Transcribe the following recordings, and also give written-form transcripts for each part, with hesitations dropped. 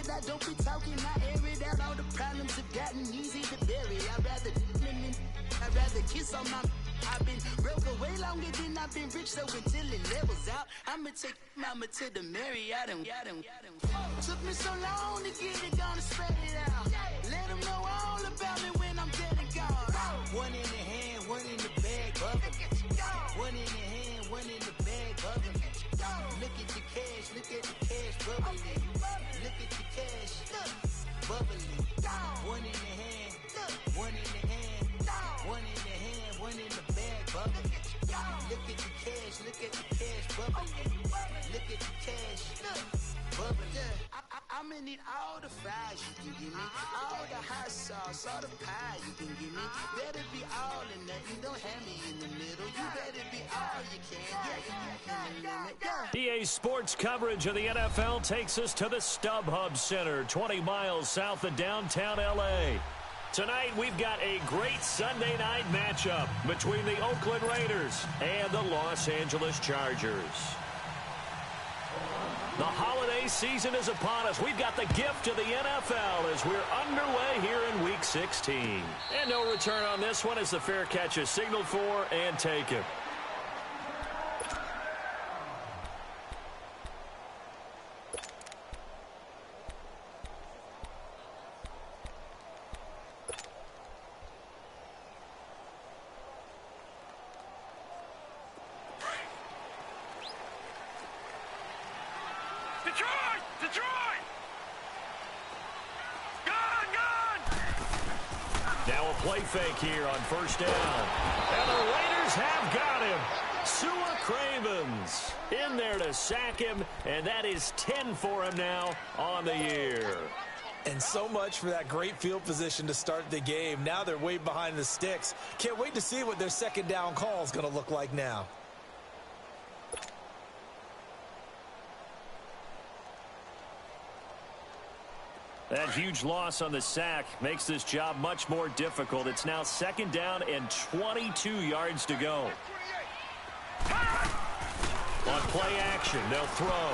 I don't be talking, I air it out. All the problems have gotten easy to bury. I'd rather kiss on my. I've been broke away longer than I've been rich, so until it levels out, I'ma take mama to the Marriott and took me so long to get it, gonna spread it out. Let them know all about me when I'm dead and gone. One in the hand, one in the bag, bubbling. One in the hand, one in the bag, bubbling. Look at the cash, bubbling. Look at the cash, bubbling. One in the hand, one in the hand, one in the hand, one in the bag, bubbling. Look at the cash, bubbling. Look at the cash, bubbling. I'ma need all the fries you can give me, all the hot sauce, all the pie you can give me. Better be all or nothing, don't have me in the middle. You better be all you can. EA Sports coverage of the NFL takes us to the StubHub Center, 20 miles south of downtown L.A. Tonight, we've got a great Sunday night matchup between the Oakland Raiders and the Los Angeles Chargers. The holiday season is upon us. We've got the gift of the NFL as we're underway here in Week 16. And no return on this one as the fair catch is signaled for and taken. Detroit! Gun! Now a play fake here on first down. And the Raiders have got him. Sua Cravens in there to sack him, and that is 10 for him now on the year. And so much for that great field position to start the game. Now they're way behind the sticks. Can't wait to see what their second down call is going to look like now. That huge loss on the sack makes this job much more difficult. It's now second down and 22 yards to go. On play action, they'll throw.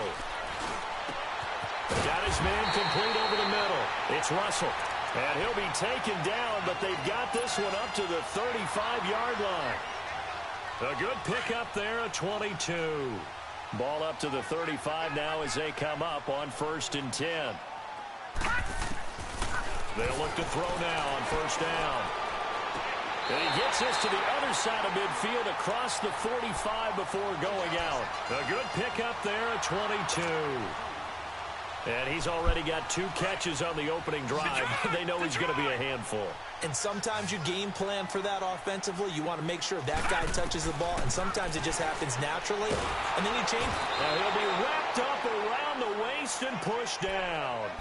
Got his man complete over the middle. It's Russell. And he'll be taken down, but they've got this one up to the 35-yard line. A good pickup there at 22. Ball up to the 35 now as they come up on 1st and 10. They'll look to throw now on first down. And he gets this to the other side of midfield across the 45 before going out. A good pickup there at 22. And he's already got 2 catches on the opening drive. They know he's going to be a handful. And sometimes you game plan for that offensively. You want to make sure that guy touches the ball, and sometimes it just happens naturally. And then you change. Now he'll be wrapped up around the waist and pushed down.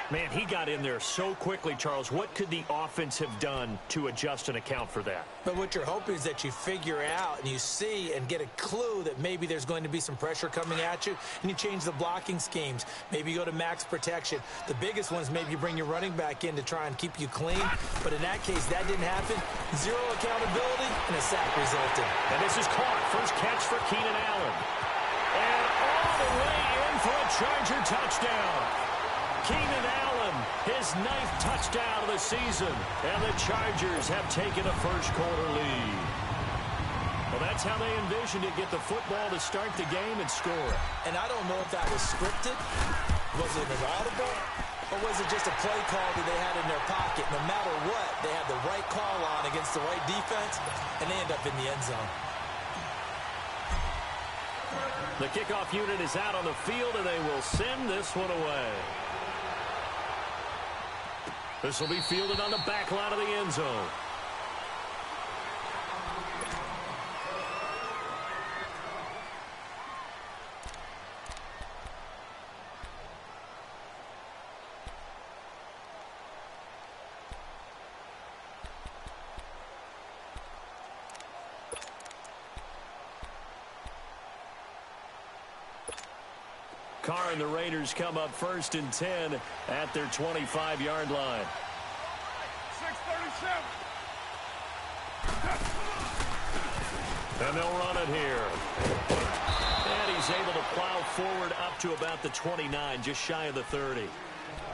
Man, he got in there so quickly, Charles. What could the offense have done to adjust and account for that? But what you're hoping is that you figure out and you see and get a clue that maybe there's going to be some pressure coming at you, and you change the blocking schemes. Maybe you go to max protection. The biggest one is maybe you bring your running back in to try and keep you clean. But in that case, that didn't happen. 0 accountability, and a sack resulted. And this is caught. First catch for Keenan Allen. And all the way in for a Charger touchdown. Keenan Allen, his 9th touchdown of the season, and the Chargers have taken a first-quarter lead. Well, that's how they envisioned to get the football to start the game and score. And I don't know if that was scripted, was it an audible, or was it just a play call that they had in their pocket? No matter what, they had the right call on against the right defense, and they end up in the end zone. The kickoff unit is out on the field, and they will send this one away. This will be fielded on the back line of the end zone. Carr and the Raiders come up 1st and 10 at their 25-yard line. 6:37. And they'll run it here. And he's able to plow forward up to about the 29, just shy of the 30.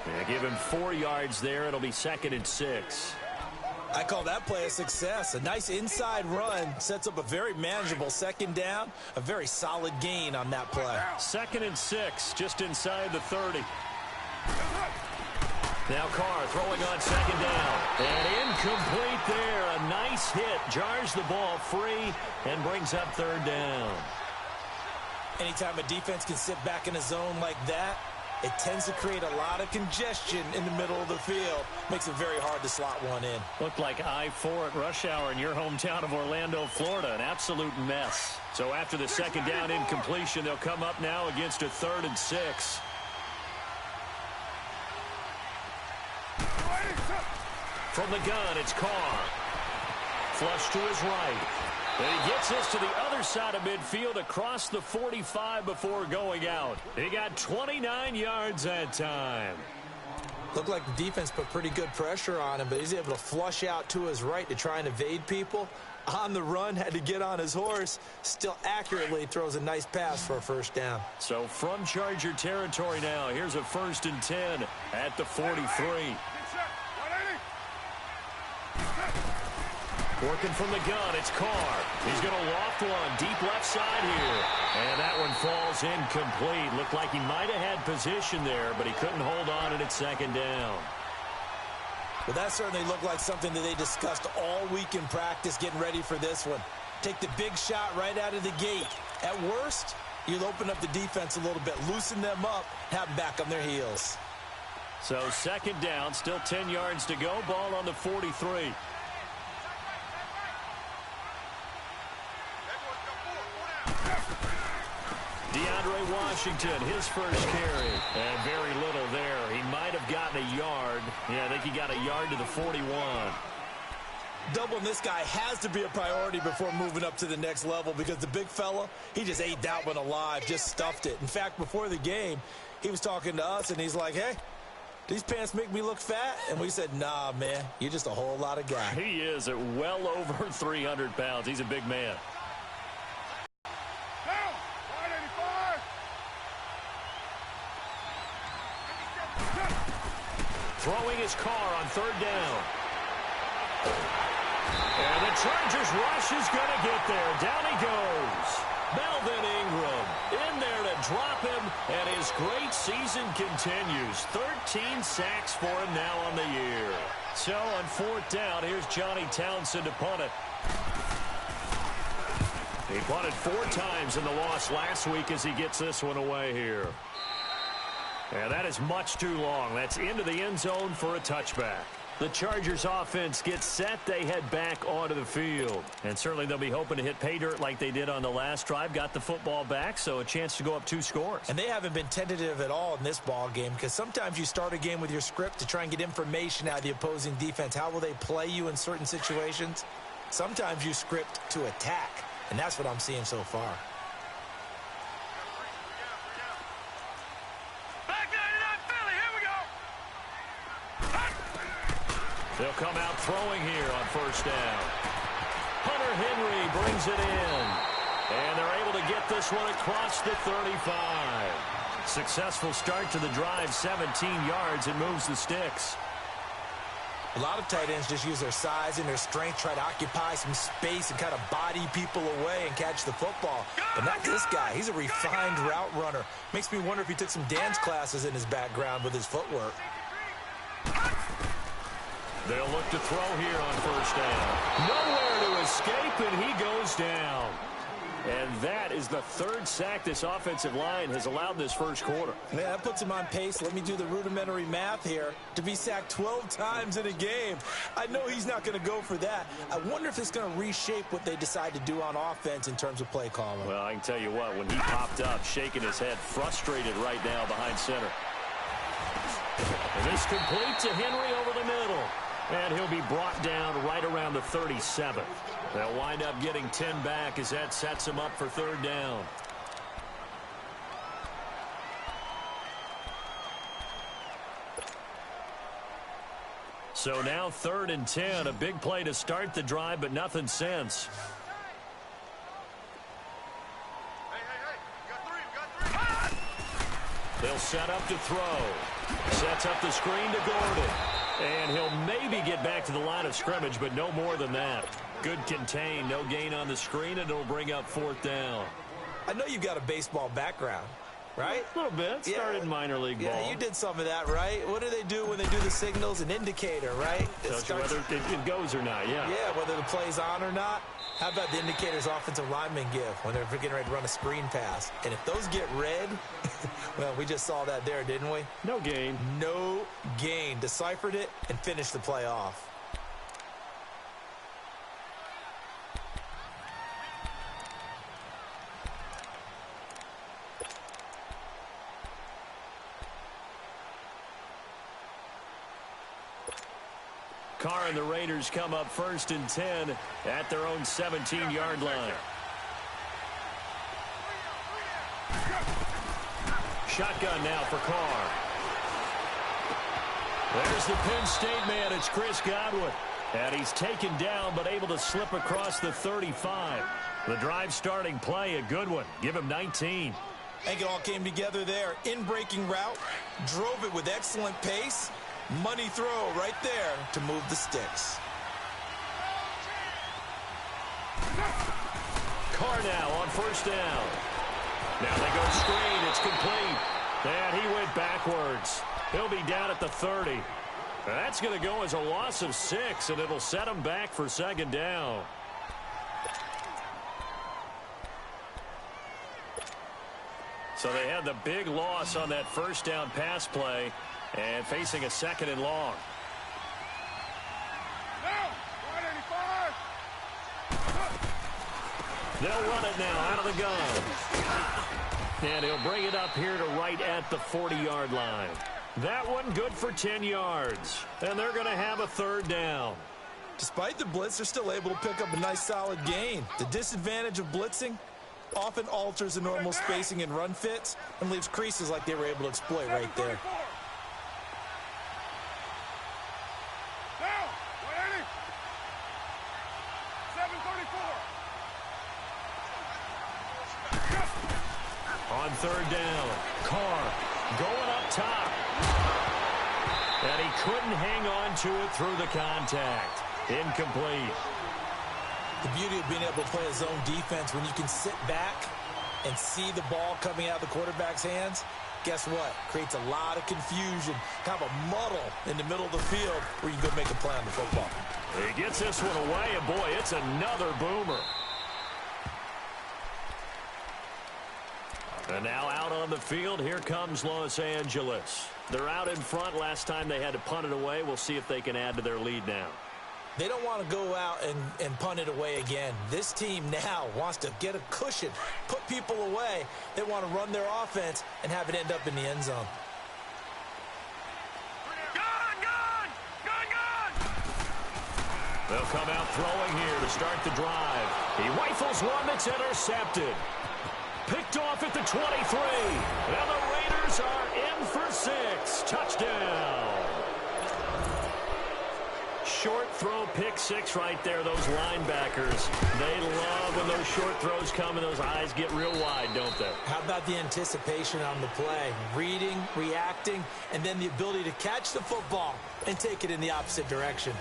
Yeah, give him 4 yards there. It'll be 2nd and 6. I call that play a success. A nice inside run sets up a very manageable 2nd down. A very solid gain on that play. 2nd and 6, just inside the 30. Now Carr throwing on 2nd down. And incomplete there. A nice hit. Jars the ball free and brings up 3rd down. Anytime a defense can sit back in a zone like that, it tends to create a lot of congestion in the middle of the field. Makes it very hard to slot one in. Looked like I-4 at rush hour in your hometown of Orlando, Florida. An absolute mess. So after the 2nd down incompletion, they'll come up now against a 3rd and 6. From the gun, it's Carr. Flush to his right. And he gets this to the other side of midfield across the 45 before going out. He got 29 yards that time. Looked like the defense put pretty good pressure on him, but he's able to flush out to his right to try and evade people. On the run, had to get on his horse. Still accurately throws a nice pass for a 1st down. So from Charger territory now, here's a 1st and 10 at the 43. Working from the gun, it's Carr. He's going to loft one deep left side here. And that one falls incomplete. Looked like he might have had position there, but he couldn't hold on at 2nd down. Well, that certainly looked like something that they discussed all week in practice getting ready for this one. Take the big shot right out of the gate. At worst, you'll open up the defense a little bit, loosen them up, have them back on their heels. So 2nd down, still 10 yards to go. Ball on the 43. DeAndre Washington, his first carry. And very little there. He might have gotten a yard. Yeah, I think he got a yard to the 41. Doubling this guy has to be a priority before moving up to the next level because the big fella, he just ate that one alive, just stuffed it. In fact, before the game, he was talking to us, and he's like, hey, these pants make me look fat? And we said, nah, man, you're just a whole lot of guy. He is at well over 300 pounds. He's a big man. Throwing his Carr on 3rd down. And the Chargers rush is going to get there. Down he goes. Melvin Ingram in there to drop him, and his great season continues. 13 sacks for him now on the year. So on 4th down, here's Johnny Townsend to punt it. He punted 4 times in the loss last week as he gets this one away here. And that is much too long. That's into the end zone for a touchback. The Chargers offense gets set. They head back onto the field. And certainly they'll be hoping to hit pay dirt like they did on the last drive. Got the football back, so a chance to go up 2 scores. And they haven't been tentative at all in this ball game because sometimes you start a game with your script to try and get information out of the opposing defense. How will they play you in certain situations? Sometimes you script to attack, and that's what I'm seeing so far. They'll come out throwing here on 1st down. Hunter Henry brings it in. And they're able to get this one across the 35. Successful start to the drive, 17 yards, and moves the sticks. A lot of tight ends just use their size and their strength, try to occupy some space and kind of body people away and catch the football. But not this guy. He's a refined route runner. Makes me wonder if he took some dance classes in his background with his footwork. They'll look to throw here on 1st down. Nowhere to escape, and he goes down. And that is the 3rd sack this offensive line has allowed this first quarter. Man, that puts him on pace. Let me do the rudimentary math here. To be sacked 12 times in a game. I know he's not going to go for that. I wonder if it's going to reshape what they decide to do on offense in terms of play calling. Well, I can tell you what, when he popped up, shaking his head, frustrated right now behind center. And this complete to Henry over the middle. And he'll be brought down right around the 37. They'll wind up getting 10 back as that sets him up for 3rd down. So now 3rd and 10. A big play to start the drive, but nothing since. They'll set up to throw. Sets up the screen to Gordon. And he'll maybe get back to the line of scrimmage, but no more than that. Good contain, no gain on the screen, and it'll bring up 4th down. I know you've got a baseball background, right? A little bit. Started in minor league ball. Yeah, you did some of that, right? What do they do when they do the signals? An indicator, right? Tells you whether it goes or not, yeah. Yeah, whether the play's on or not. How about the indicators offensive linemen give when they're getting ready to run a screen pass? And if those get red, well, we just saw that there, didn't we? No gain. No gain. Deciphered it and finished the play off. Carr and the Raiders come up 1st and 10 at their own 17-yard line. Shotgun now for Carr. There's the Penn State man. It's Chris Godwin. And he's taken down but able to slip across the 35. The drive starting play, a good one. Give him 19. I think it all came together there. In-breaking route, drove it with excellent pace. Money throw right there to move the sticks. Carr now on 1st down. Now they go screen. It's complete. And he went backwards. He'll be down at the 30. That's going to go as a loss of 6, and it'll set him back for 2nd down. So they had the big loss on that 1st down pass play. And facing a 2nd and long. They'll run it now out of the gun. And he'll bring it up here to right at the 40-yard line. That one good for 10 yards. And they're going to have a 3rd down. Despite the blitz, they're still able to pick up a nice solid gain. The disadvantage of blitzing often alters the normal spacing and run fits and leaves creases like they were able to exploit right there. On 3rd down, Carr going up top. And he couldn't hang on to it through the contact. Incomplete. The beauty of being able to play a zone defense when you can sit back and see the ball coming out of the quarterback's hands, guess what? Creates a lot of confusion, kind of a muddle in the middle of the field where you can go make a play on the football. He gets this one away, and boy, it's another boomer. And now out on the field, here comes Los Angeles. They're out in front. Last time they had to punt it away. We'll see if they can add to their lead now. They don't want to go out and punt it away again. This team now wants to get a cushion, put people away. They want to run their offense and have it end up in the end zone. They'll come out throwing here to start the drive. He rifles one that's intercepted. Picked off at the 23. And the Raiders are in for 6. Touchdown. Short throw, pick 6 right there. Those linebackers, they love when those short throws come and those eyes get real wide, don't they? How about the anticipation on the play? Reading, reacting, and then the ability to catch the football and take it in the opposite direction.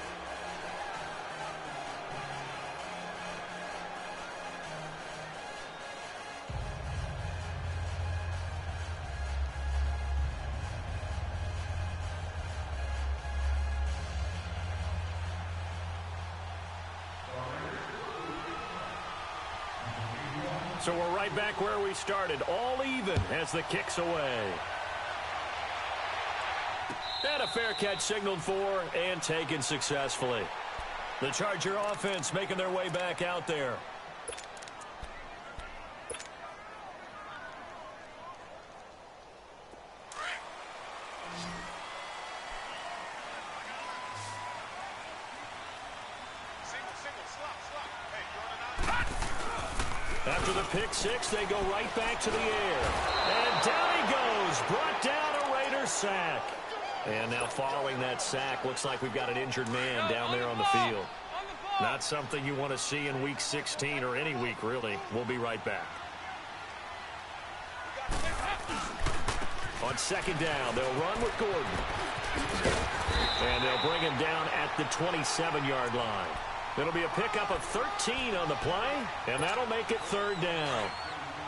So we're right back where we started, all even as the kick's away. And a fair catch signaled for and taken successfully. The Charger offense making their way back out there. After the pick 6, they go right back to the air. And down he goes. Brought down a Raider sack. And now following that sack, looks like we've got an injured man down there on the field. Not something you want to see in Week 16 or any week, really. We'll be right back. On second down, they'll run with Gordon. And they'll bring him down at the 27-yard line. It'll be a pickup of 13 on the play, and that'll make it third down.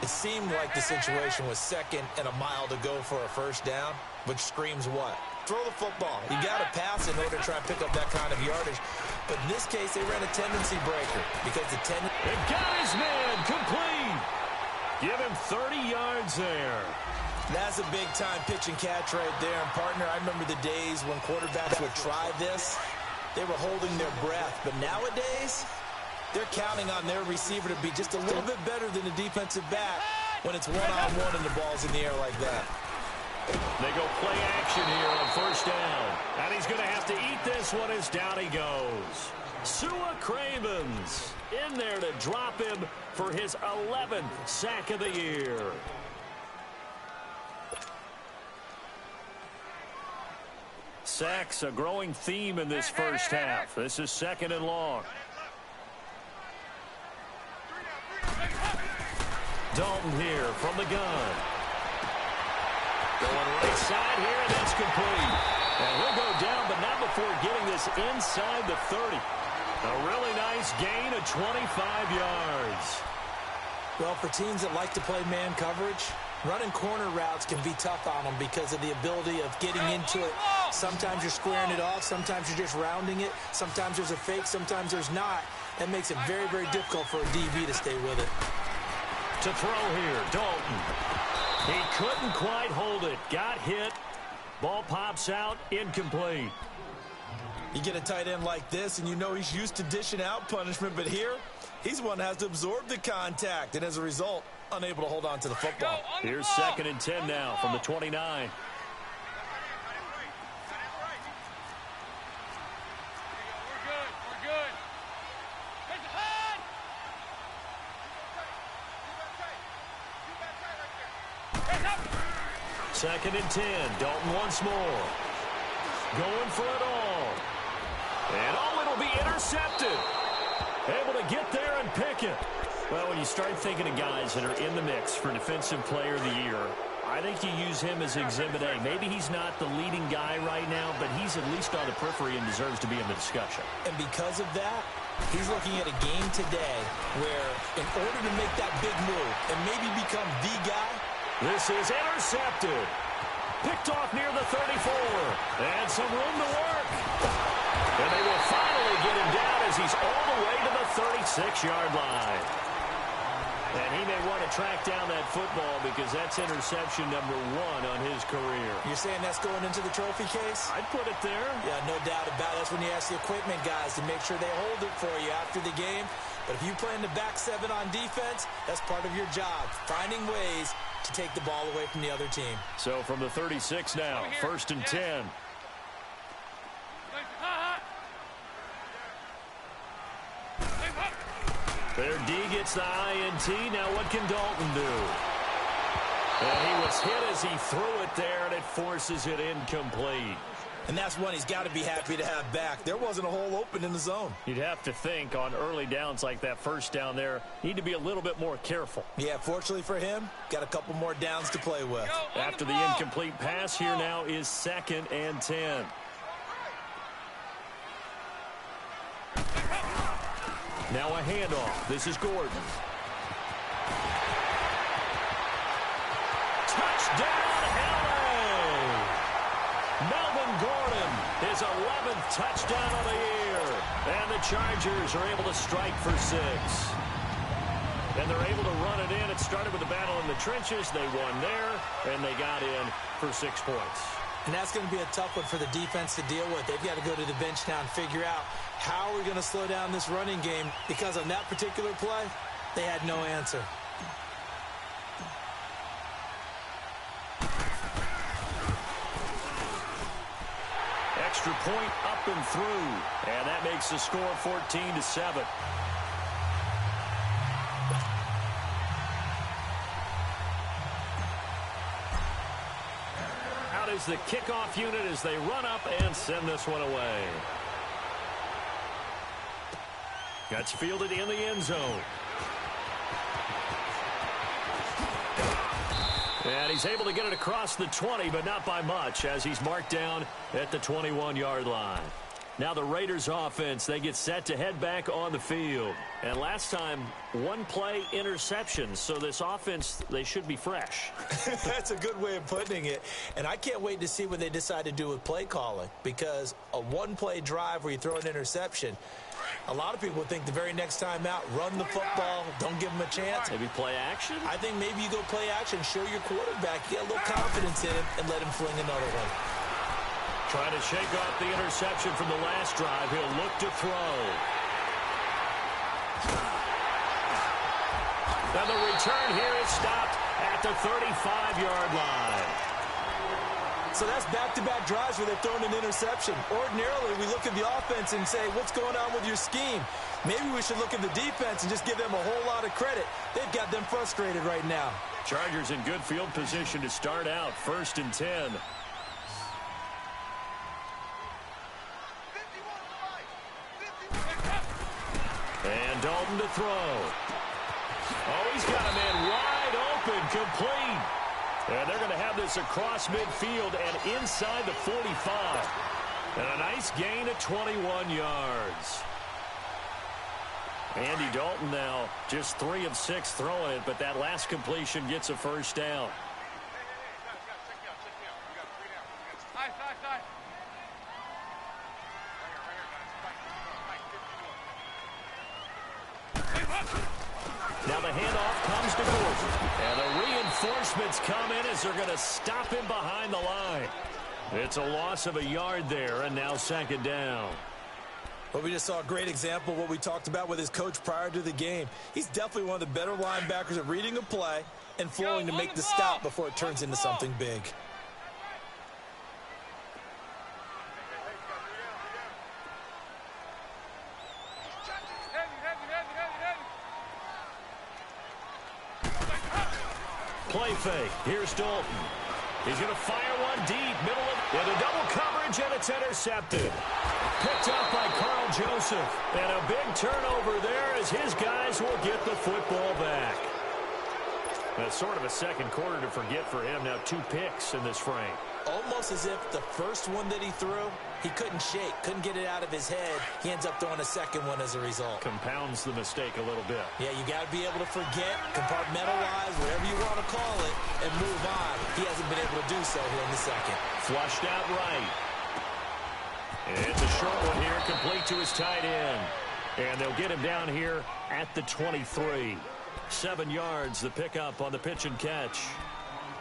It seemed like the situation was second and a mile to go for a first down, which screams what? Throw the football. You got to pass in order to try and pick up that kind of yardage. But in this case, they ran a tendency breaker because the tendency... And got his man complete. Give him 30 yards there. That's a big-time pitch and catch right there. And, partner, I remember the days when quarterbacks would try this. They were holding their breath. But nowadays, they're counting on their receiver to be just a little bit better than the defensive back when it's one-on-one and the ball's in the air like that. They go play action here on first down. And he's going to have to eat this one as down he goes. Sua Cravens in there to drop him for his 11th sack of the year. Sacks, a growing theme in this first half. This is second and long. Dalton here from the gun. Going right side here, and that's complete. And he'll go down, but not before getting this inside the 30. A really nice gain of 25 yards. Well, for teams that like to play man coverage, running corner routes can be tough on them because of the ability of getting into it. Sometimes you're squaring it off. Sometimes you're just rounding it. Sometimes there's a fake. Sometimes there's not. That makes it very, very difficult for a DB to stay with it. To throw here, Dalton. He couldn't quite hold it. Got hit. Ball pops out. Incomplete. You get a tight end like this, and you know he's used to dishing out punishment. But here, he's one that has to absorb the contact. And as a result, unable to hold on to the football. Here's second and 10 now from the 29. Second and 10. Dalton once more. Going for it all. And it'll be intercepted. Able to get there and pick it. Well, when you start thinking of guys that are in the mix for Defensive Player of the Year, I think you use him as Exhibit A. Maybe he's not the leading guy right now, but he's at least on the periphery and deserves to be in the discussion. And because of that, he's looking at a game today where in order to make that big move and maybe become the guy, this is intercepted. Picked off near the 34. And some room to work. And they will finally get him down as he's all the way to the 36-yard line. And he may want to track down that football because that's interception number 1 on his career. You're saying that's going into the trophy case? I'd put it there. Yeah, no doubt about it. That's when you ask the equipment guys to make sure they hold it for you after the game. But if you play in the back 7 on defense, that's part of your job, finding ways to take the ball away from the other team. So from the 36 now, first and 10. Their D gets the INT. Now what can Dalton do? And he was hit as he threw it there, and it forces it incomplete. And that's one he's got to be happy to have back. There wasn't a hole open in the zone. You'd have to think on early downs like that first down there, need to be a little bit more careful. Yeah, fortunately for him, got a couple more downs to play with. After the incomplete pass, here now is second and 10. Now a handoff. This is Gordon. Touchdown, LA! Melvin Gordon, his 11th touchdown of the year. And the Chargers are able to strike for 6. And they're able to run it in. It started with a battle in the trenches. They won there, and they got in for 6 points. And that's going to be a tough one for the defense to deal with. They've got to go to the bench now and figure out how we're going to slow down this running game, because on that particular play, they had no answer. Extra point up and through. And that makes the score 14-7. Out is the kickoff unit as they run up and send this one away. That's fielded in the end zone. And he's able to get it across the 20, but not by much, as he's marked down at the 21-yard line. Now the Raiders offense, they get set to head back on the field. And last time, one play interception. So this offense, they should be fresh. That's a good way of putting it. And I can't wait to see what they decide to do with play calling. Because a one-play drive where you throw an interception, a lot of people think the very next time out, run the football, don't give them a chance. Maybe play action? I think maybe you go play action, show your quarterback, get a little confidence in him, and let him fling another one. Trying to shake off the interception from the last drive. He'll look to throw. And the return here is stopped at the 35-yard line. So that's back-to-back drives where they've thrown an interception. Ordinarily, we look at the offense and say, what's going on with your scheme? Maybe we should look at the defense and just give them a whole lot of credit. They've got them frustrated right now. Chargers in good field position to start out. 1st and 10. And Dalton to throw. Oh, he's got a man wide open, complete. And they're going to have this across midfield and inside the 45. And a nice gain of 21 yards. Andy Dalton now just 3 of 6 throwing it, but that last completion gets a first down. Now the handoff comes to Gordon. And the reinforcements come in as they're going to stop him behind the line. It's a loss of a yard there, and now 2nd down. Well, we just saw a great example of what we talked about with his coach prior to the game. He's definitely one of the better linebackers at reading a play and flowing to make the stop before it turns into something big. Play fake. Here's Dalton. He's going to fire one deep, middle of with a double coverage, and it's intercepted. Picked up by Carl Joseph. And a big turnover there as his guys will get the football back. That's sort of a second quarter to forget for him. Now 2 picks in this frame. Almost as if the first one that he threw, he couldn't shake, couldn't get it out of his head. He ends up throwing a second one as a result. Compounds the mistake a little bit. Yeah, you got to be able to forget, compartmentalize, whatever you want to call it, and move on. He hasn't been able to do so here in the second. Flushed out right. And it's a short one here, complete to his tight end. And they'll get him down here at the 23. 7 yards, the pickup on the pitch and catch.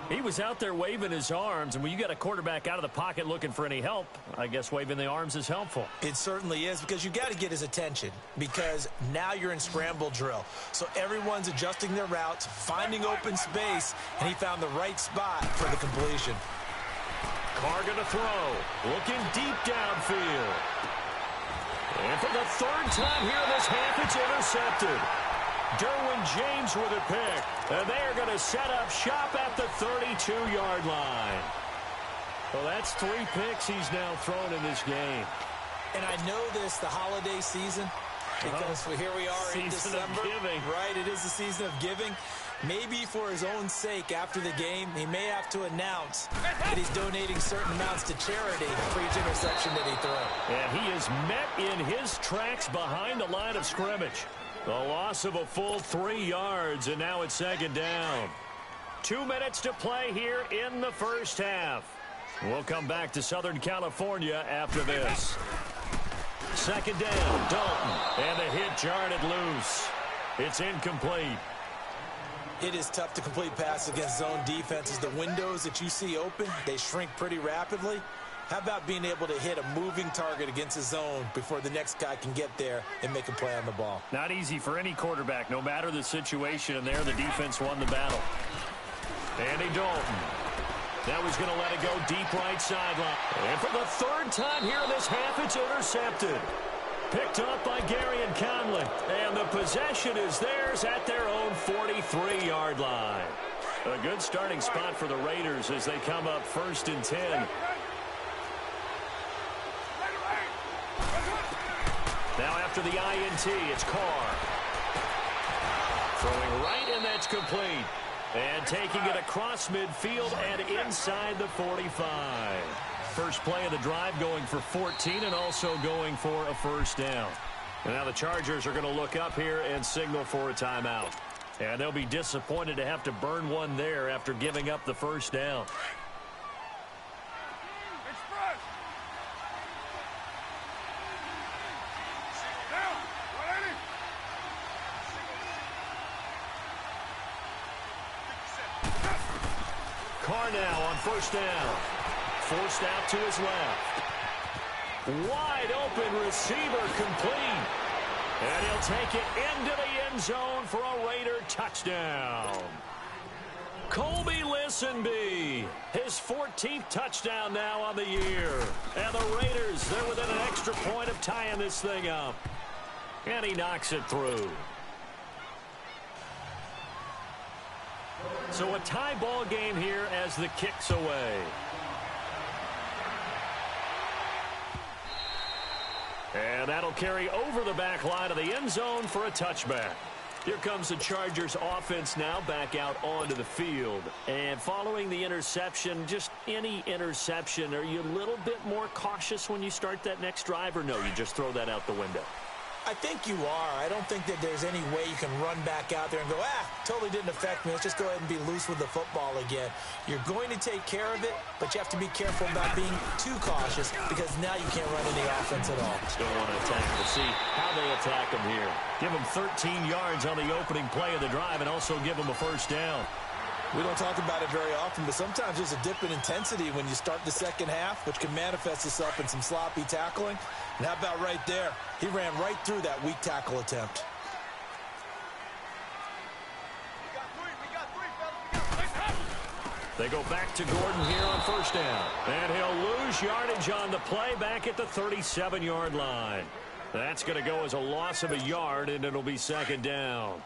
He was out there waving his arms, and when you got a quarterback out of the pocket looking for any help, I guess waving the arms is helpful. It certainly is, because you got to get his attention, because now you're in scramble drill. So everyone's adjusting their routes, finding open space, and he found the right spot for the completion. Carr gonna throw, looking deep downfield. And for the 3rd time here in this half, it's intercepted. Derwin James with a pick. And they are going to set up shop at the 32-yard line. Well, that's 3 picks he's now thrown in this game. And I know this, the holiday season, because here we are in December. Of giving. Right, it is the season of giving. Maybe for his own sake after the game, he may have to announce that he's donating certain amounts to charity for each interception that he throws. And he is met in his tracks behind the line of scrimmage. The loss of a full 3 yards, and now it's 2nd down. 2 minutes to play here in the first half. We'll come back to Southern California after this. 2nd down, Dalton, and the hit jarred it loose. It's incomplete. It is tough to complete passes against zone defenses. The windows that you see open, they shrink pretty rapidly. How about being able to hit a moving target against a zone before the next guy can get there and make a play on the ball? Not easy for any quarterback, no matter the situation, and there the defense won the battle. Andy Dalton. Now he's going to let it go deep right sideline. And for the 3rd time here in this half, it's intercepted. Picked up by Gary and Conley. And the possession is theirs at their own 43-yard line. A good starting spot for the Raiders as they come up 1st and 10. Now after the INT, it's Carr. Throwing right, and that's complete. And taking it across midfield and inside the 45. First play of the drive going for 14 and also going for a first down. And now the Chargers are going to look up here and signal for a timeout. And they'll be disappointed to have to burn one there after giving up the first down. Carr now on first down. Forced out to his left. Wide open receiver complete. And he'll take it into the end zone for a Raider touchdown. Colby Listenby, his 14th touchdown now on the year. And the Raiders, they're within an extra point of tying this thing up. And he knocks it through. So a tie ball game here as the kick's away. And that'll carry over the back line of the end zone for a touchback. Here comes the Chargers offense now back out onto the field. And following the interception, just any interception, are you a little bit more cautious when you start that next drive, or no, you just throw that out the window? I think you are. I don't think that there's any way you can run back out there and go, totally didn't affect me. Let's just go ahead and be loose with the football again. You're going to take care of it, but you have to be careful about being too cautious because now you can't run any offense at all. Still want to attack. We'll see how they attack them here. Give them 13 yards on the opening play of the drive and also give them a first down. We don't talk about it very often, but sometimes there's a dip in intensity when you start the second half, which can manifest itself in some sloppy tackling. And how about right there? He ran right through that weak tackle attempt. They go back to Gordon here on first down. And he'll lose yardage on the play back at the 37-yard line. That's going to go as a loss of a yard, and it'll be second down.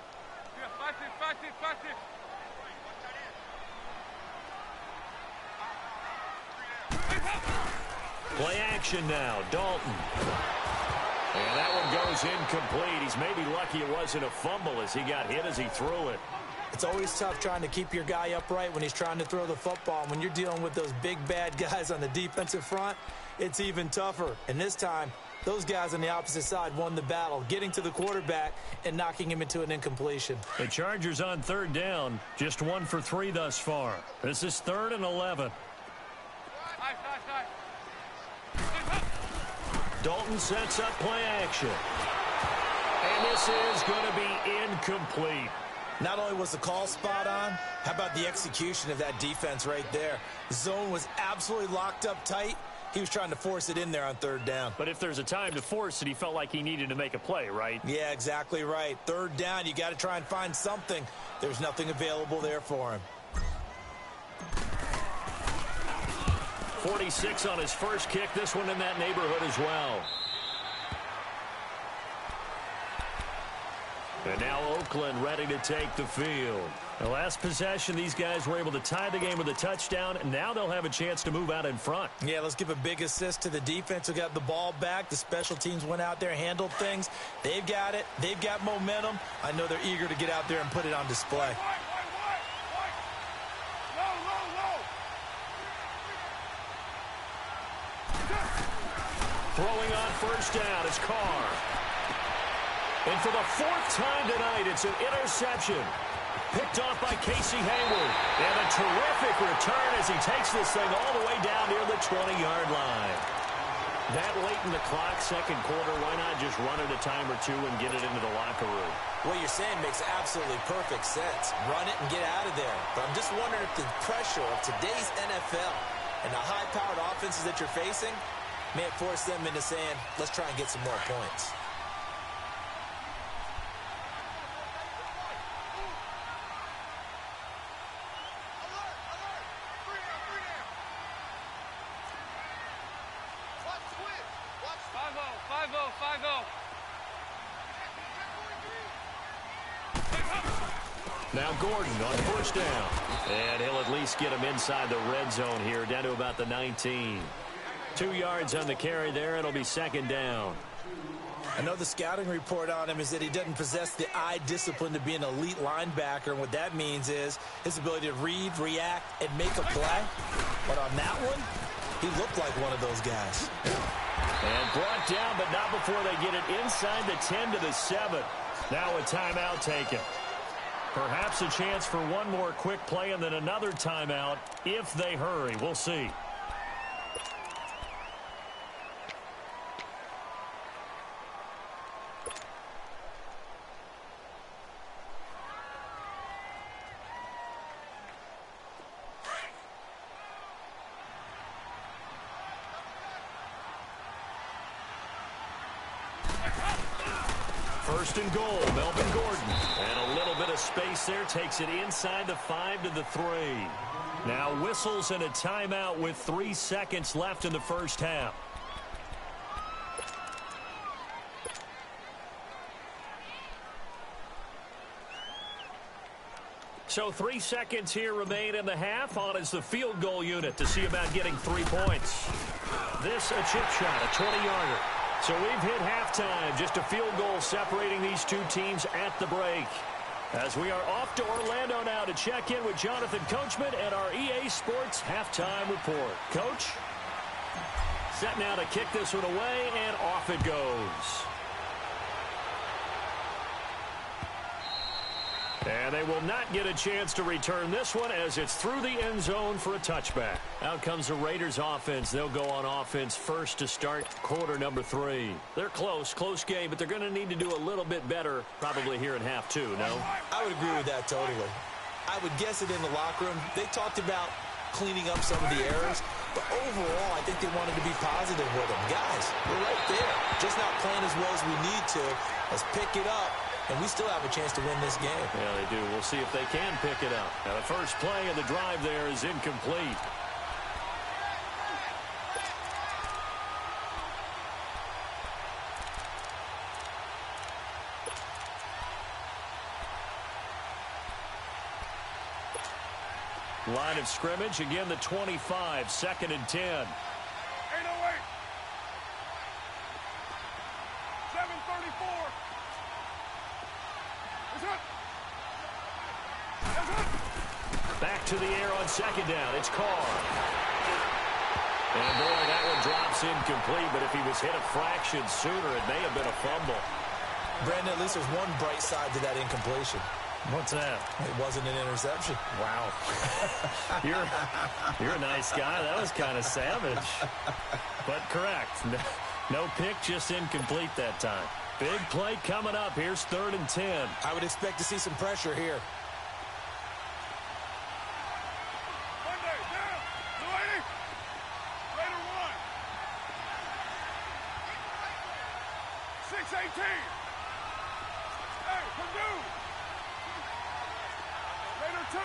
Play action now, Dalton. And that one goes incomplete. He's maybe lucky it wasn't a fumble as he got hit as he threw it. It's always tough trying to keep your guy upright when he's trying to throw the football. When you're dealing with those big, bad guys on the defensive front, it's even tougher. And this time, those guys on the opposite side won the battle, getting to the quarterback and knocking him into an incompletion. The Chargers on third down, just 1 for 3 thus far. This is 3rd and 11. Dalton sets up play action. And this is going to be incomplete. Not only was the call spot on, how about the execution of that defense right there? The zone was absolutely locked up tight. He was trying to force it in there on third down. But if there's a time to force it, he felt like he needed to make a play, right? Yeah, exactly right. Third down, you got to try and find something. There's nothing available there for him. 46 on his first kick. This one in that neighborhood as well. And now Oakland ready to take the field. The last possession, these guys were able to tie the game with a touchdown, and now they'll have a chance to move out in front. Yeah, let's give a big assist to the defense who got the ball back. The special teams went out there, handled things. They've got it. They've got momentum. I know they're eager to get out there and put it on display. Throwing on first down is Carr. And for the 4th time tonight, it's an interception. Picked off by Casey Hayward. And a terrific return as he takes this thing all the way down near the 20-yard line. That late in the clock, second quarter, why not just run it a time or two and get it into the locker room? What you're saying makes absolutely perfect sense. Run it and get out of there. But I'm just wondering if the pressure of today's NFL and the high-powered offenses that you're facing may have forced them into saying, let's try and get some more points. Now Gordon on first down. And he'll at least get him inside the red zone here, down to about the 19. 2 yards on the carry there. It'll be second down. I know the scouting report on him is that he doesn't possess the eye discipline to be an elite linebacker, and what that means is his ability to read, react, and make a play. But on that one, he looked like one of those guys. And brought down, but not before they get it inside the 10 to the 7. Now a timeout taken. Perhaps a chance for one more quick play and then another timeout if they hurry. We'll see. First and goal, Melvin Gordon. And a little bit of space there, takes it inside the 5 to the 3. Now whistles and a timeout with 3 seconds left in the first half. So 3 seconds here remain in the half. On is the field goal unit to see about getting 3 points. This a chip shot, a 20-yarder. So we've hit halftime, just a field goal separating these two teams at the break. As we are off to Orlando now to check in with Jonathan Coachman and our EA Sports halftime report. Coach, set now to kick this one away, and off it goes. And they will not get a chance to return this one as it's through the end zone for a touchback. Out comes the Raiders offense. They'll go on offense first to start quarter number 3. They're close game, but they're going to need to do a little bit better probably here in half 2, no? I would agree with that totally. I would guess it in the locker room. They talked about cleaning up some of the errors, but overall, I think they wanted to be positive with them. Guys, we're right there. Just not playing as well as we need to. Let's pick it up. And we still have a chance to win this game. Yeah, they do. We'll see if they can pick it up. Now, the first play of the drive there is incomplete. Line of scrimmage, again the 25, 2nd and 10. 808. 734. Back to the air on 2nd down. It's Carr. And boy, that one drops incomplete, but if he was hit a fraction sooner, it may have been a fumble. Brandon, at least there's one bright side to that incompletion. What's that? It wasn't an interception. Wow. You're a nice guy. That was kind of savage. But correct. No pick, just incomplete that time. Big play coming up. Here's 3rd and 10. I would expect to see some pressure here. Monday, down. 280. Raider 1. 618. Hey, Purdue. Raider 2.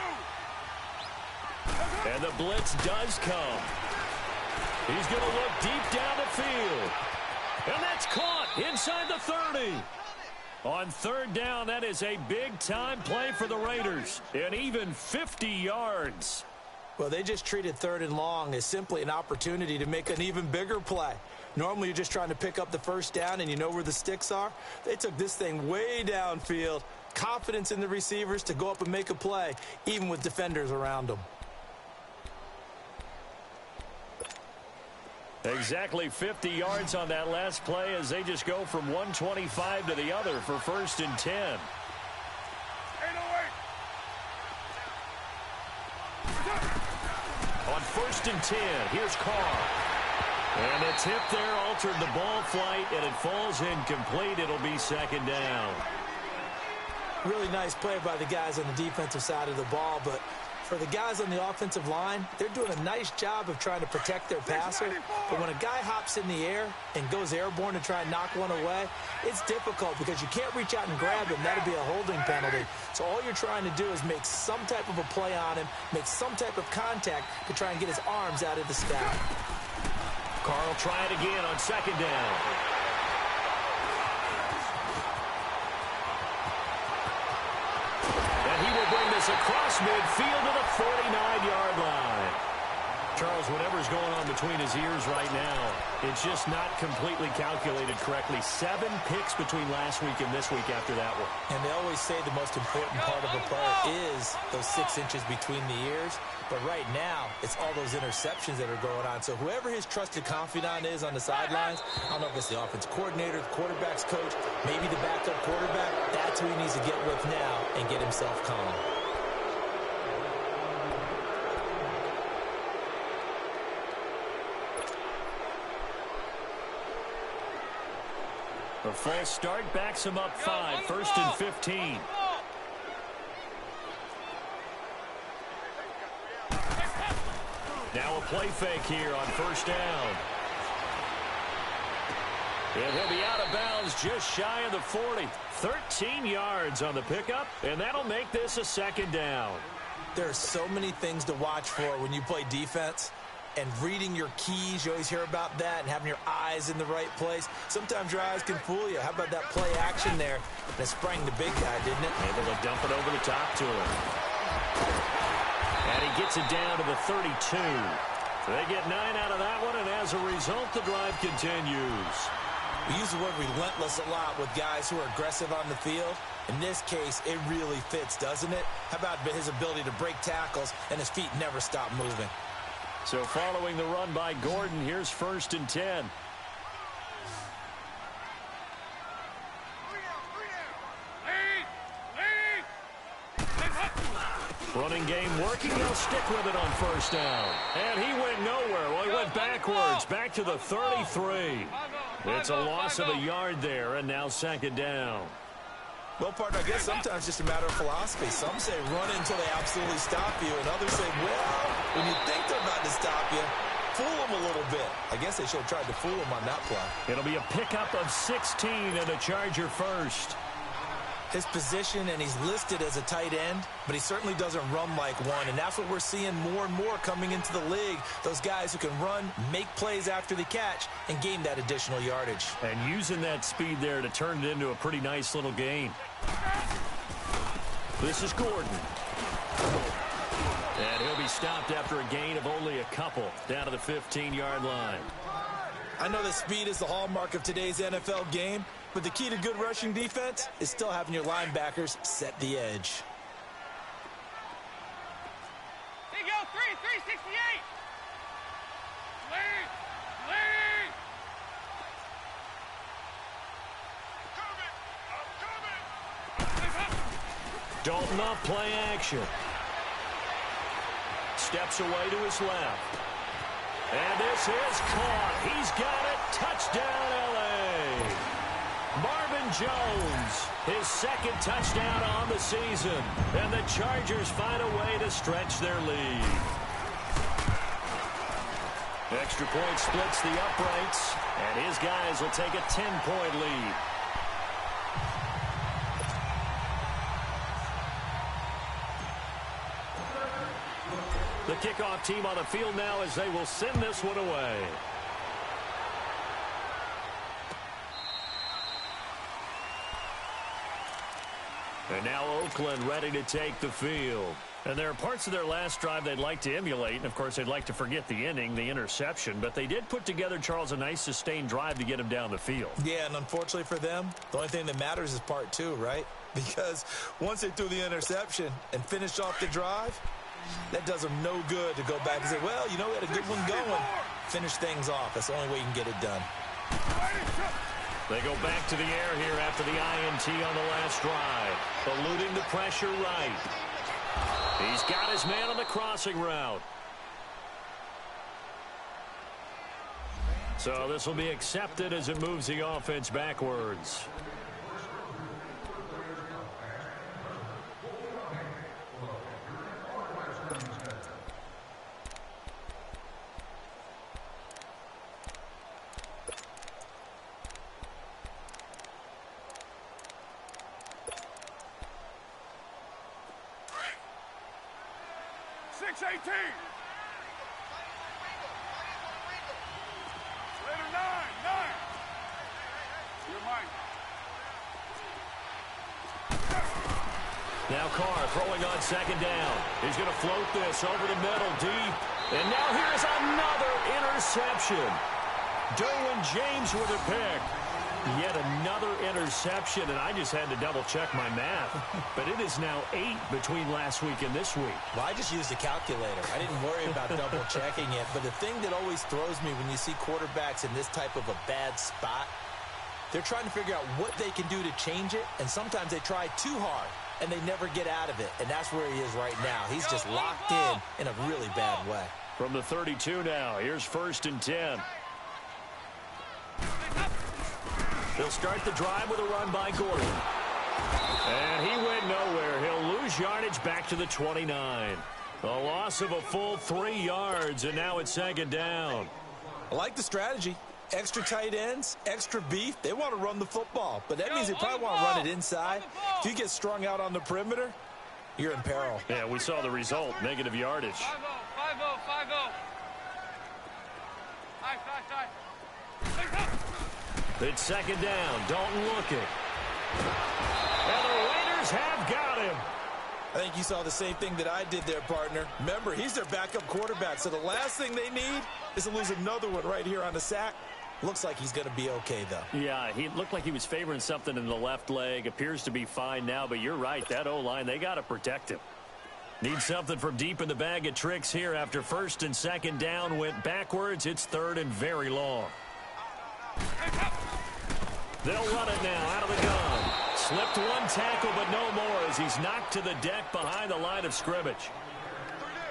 And the blitz does come. He's going to look deep down the field. And that's caught inside the 30. On 3rd down, that is a big-time play for the Raiders. And even 50 yards. Well, they just treated 3rd and long as simply an opportunity to make an even bigger play. Normally, you're just trying to pick up the first down, and you know where the sticks are. They took this thing way downfield. Confidence in the receivers to go up and make a play, even with defenders around them. Exactly 50 yards on that last play as they just go from 125 to the other for 1st and 10. 808. On 1st and 10, here's Carr. And a tip there altered the ball flight, and it falls incomplete. It'll be 2nd down. Really nice play by the guys on the defensive side of the ball, but for the guys on the offensive line, they're doing a nice job of trying to protect their passer. But when a guy hops in the air and goes airborne to try and knock one away, it's difficult because you can't reach out and grab him. That'd be a holding penalty. So all you're trying to do is make some type of a play on him, make some type of contact to try and get his arms out of the sky. Carr will try it again on 2nd down. Across midfield to the 49-yard line. Charles, whatever's going on between his ears right now, it's just not completely calculated correctly. 7 picks between last week and this week after that one. And they always say the most important part of a player is those 6 inches between the ears. But right now, it's all those interceptions that are going on. So whoever his trusted confidant is on the sidelines, I don't know if it's the offense coordinator, the quarterback's coach, maybe the backup quarterback, that's who he needs to get with now and get himself calm. A false start backs him up 5, 1st and 15. Now a play fake here on 1st down. And he'll be out of bounds just shy of the 40. 13 yards on the pickup, and that'll make this a 2nd down. There are so many things to watch for when you play defense. And reading your keys, you always hear about that, and having your eyes in the right place. Sometimes your eyes can fool you. How about that play action there? That sprang the big guy, didn't it? Able to dump it over the top to him. And he gets it down to the 32. They get 9 out of that one, and as a result, the drive continues. We use the word relentless a lot with guys who are aggressive on the field. In this case, it really fits, doesn't it? How about his ability to break tackles, and his feet never stop moving? So following the run by Gordon, here's 1st and 10. Running game working. They'll stick with it on 1st down. And he went nowhere. Well, he went backwards, back to the 33. It's a loss of a yard there, and now 2nd down. Well, partner, I guess sometimes it's just a matter of philosophy. Some say run until they absolutely stop you, and others say, well, when you think they're about to stop you, fool them a little bit. I guess they should have tried to fool them on that play. It'll be a pickup of 16 and a Charger first. His position, and he's listed as a tight end, but he certainly doesn't run like one, and that's what we're seeing more and more coming into the league. Those guys who can run, make plays after the catch, and gain that additional yardage. And using that speed there to turn it into a pretty nice little gain. This is Gordon. And he'll be stopped after a gain of only a couple, down to the 15-yard line. I know that speed is the hallmark of today's NFL game, but the key to good rushing defense is still having your linebackers set the edge. There you go, 368. Lead. Dalton off play action. Steps away to his left. And this is caught. He's got it. Touchdown, L.A. Marvin Jones, his 2nd touchdown on the season. And the Chargers find a way to stretch their lead. Extra point splits the uprights. And his guys will take a 10-point lead. The kickoff team on the field now as they will send this one away. And now Oakland ready to take the field. And there are parts of their last drive they'd like to emulate. And, of course, they'd like to forget the inning, the interception. But they did put together, Charles, a nice sustained drive to get him down the field. Yeah, and unfortunately for them, the only thing that matters is part 2, right? Because once they threw the interception and finished off the drive, that does them no good to go back and say, well, you know, we had a good one going. Finish things off. That's the only way you can get it done. They go back to the air here after the INT on the last drive. Eluding the pressure right. He's got his man on the crossing route. So this will be accepted as it moves the offense backwards. Now Carr throwing on second down. He's going to float this over the middle, deep. And now here's another interception. Derwin James with a pick. Yet another interception, and I just had to double-check my math. But it is now 8 between last week and this week. Well, I just used a calculator. I didn't worry about double-checking it. But the thing that always throws me when you see quarterbacks in this type of a bad spot, they're trying to figure out what they can do to change it, and sometimes they try too hard, and they never get out of it. And that's where he is right now. He's just locked in a really bad way. From the 32 now, here's 1st and 10. They'll start the drive with a run by Gordon. And he went nowhere. He'll lose yardage back to the 29. A loss of a full 3 yards, and now it's 2nd down. I like the strategy. Extra tight ends, extra beef. They want to run the football, but that means they probably want to run it inside. If you get strung out on the perimeter, you're in peril. Yeah, we saw the result, negative yardage. 5-0, 5-0, 5-0. Side. It's 2nd down. Dalton looking. And the Raiders have got him. I think you saw the same thing that I did there, partner. Remember, he's their backup quarterback, so the last thing they need is to lose another one right here on the sack. Looks like he's going to be okay, though. Yeah, he looked like he was favoring something in the left leg. Appears to be fine now, but you're right. That O-line, they got to protect him. Need something from deep in the bag of tricks here after 1st and 2nd down went backwards. It's 3rd and very long. They'll run it now out of the gun. Slipped one tackle, but no more as he's knocked to the deck behind the line of scrimmage.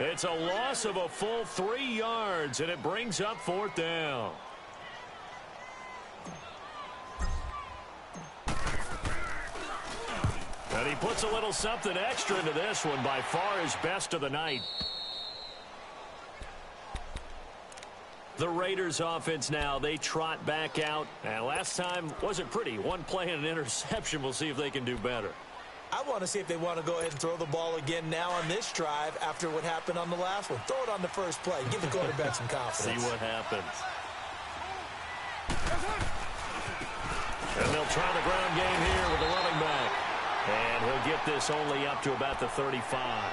It's a loss of a full 3 yards, and it brings up 4th down. And he puts a little something extra into this one, by far his best of the night. The Raiders offense now, they trot back out. And last time wasn't pretty. One play and an interception. We'll see if they can do better. I want to see if they want to go ahead and throw the ball again now on this drive after what happened on the last one. Throw it on the first play. Give the quarterback some confidence. See what happens. And they'll try the ground game here with the running back. And he'll get this only up to about the 35.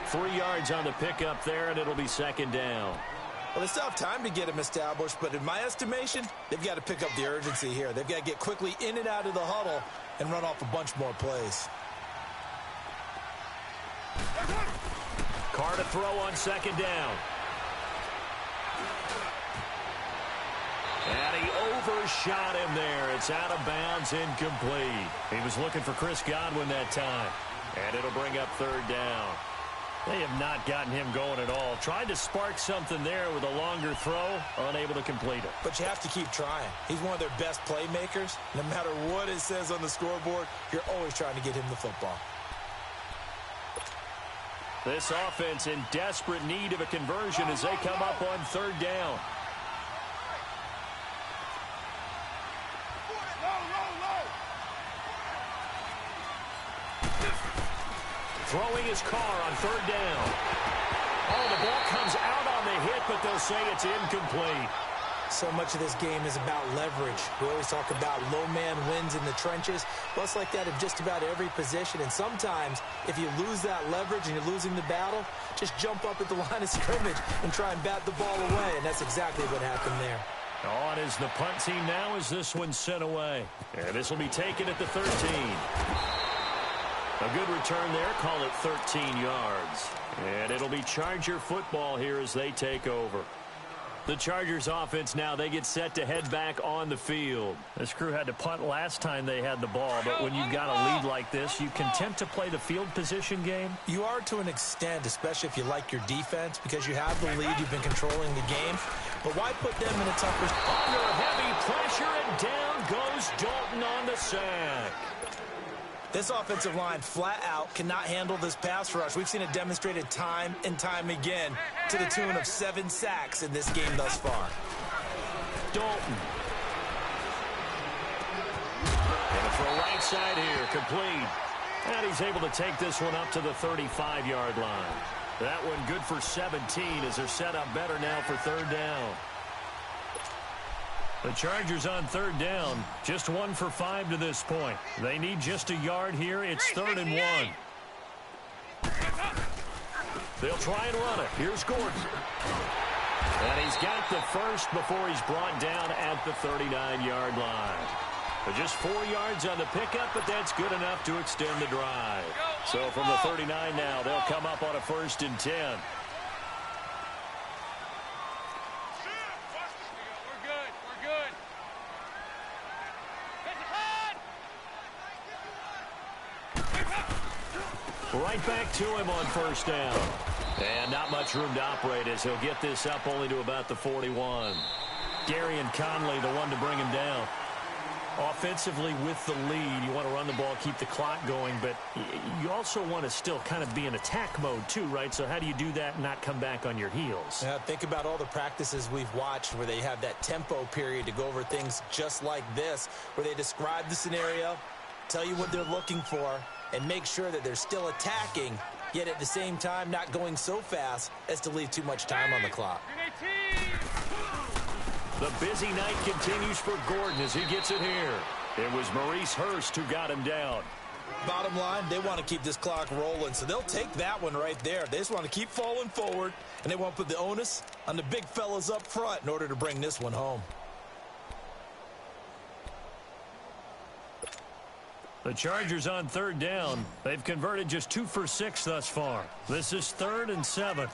3 yards on the pickup there, and it'll be 2nd down. Well, they still have time to get him established, but in my estimation, they've got to pick up the urgency here. They've got to get quickly in and out of the huddle and run off a bunch more plays. Carr to throw on 2nd down. And he overshot him there. It's out of bounds, incomplete. He was looking for Chris Godwin that time. And it'll bring up 3rd down. They have not gotten him going at all. Tried to spark something there with a longer throw, unable to complete it. But you have to keep trying. He's one of their best playmakers. No matter what it says on the scoreboard, you're always trying to get him the football. This offense in desperate need of a conversion as they come up on 3rd down. Throwing his Carr on 3rd down. Oh, the ball comes out on the hit, but they'll say it's incomplete. So much of this game is about leverage. We always talk about low man wins in the trenches. Well, it's like that in just about every position. And sometimes, if you lose that leverage and you're losing the battle, just jump up at the line of scrimmage and try and bat the ball away. And that's exactly what happened there. On is the punt team now as this one's sent away. And this will be taken at the 13. A good return there. Call it 13 yards. And it'll be Charger football here as they take over. The Chargers offense now, they get set to head back on the field. This crew had to punt last time they had the ball, but when you've got a lead like this, you content to play the field position game? You are to an extent, especially if you like your defense, because you have the lead, you've been controlling the game. But why put them in a tougher spot? Under heavy pressure, and down goes Dalton on the sack. This offensive line, flat out, cannot handle this pass rush. We've seen it demonstrated time and time again to the tune of 7 sacks in this game thus far. Dalton. And for right side here, complete. And he's able to take this one up to the 35-yard line. That one good for 17 as they're set up better now for 3rd down. The Chargers on 3rd down, just 1 for 5 to this point. They need just a yard here. It's 3rd and 1. They'll try and run it. Here's Gordon. And he's got the first before he's brought down at the 39-yard line. But just 4 yards on the pickup, but that's good enough to extend the drive. So from the 39 now, they'll come up on a 1st and 10. Right back to him on 1st down. And not much room to operate as he'll get this up only to about the 41. Gary and Conley, the one to bring him down. Offensively with the lead, you want to run the ball, keep the clock going, but you also want to still kind of be in attack mode too, right? So how do you do that and not come back on your heels? Yeah, think about all the practices we've watched where they have that tempo period to go over things just like this, where they describe the scenario, tell you what they're looking for, and make sure that they're still attacking, yet at the same time not going so fast as to leave too much time on the clock. The busy night continues for Gordon as he gets it here. It was Maurice Hurst who got him down. Bottom line, they want to keep this clock rolling, so they'll take that one right there. They just want to keep falling forward, and they want to put the onus on the big fellas up front in order to bring this one home. The Chargers on 3rd down. They've converted just 2 for 6 thus far. This is 3rd and 7.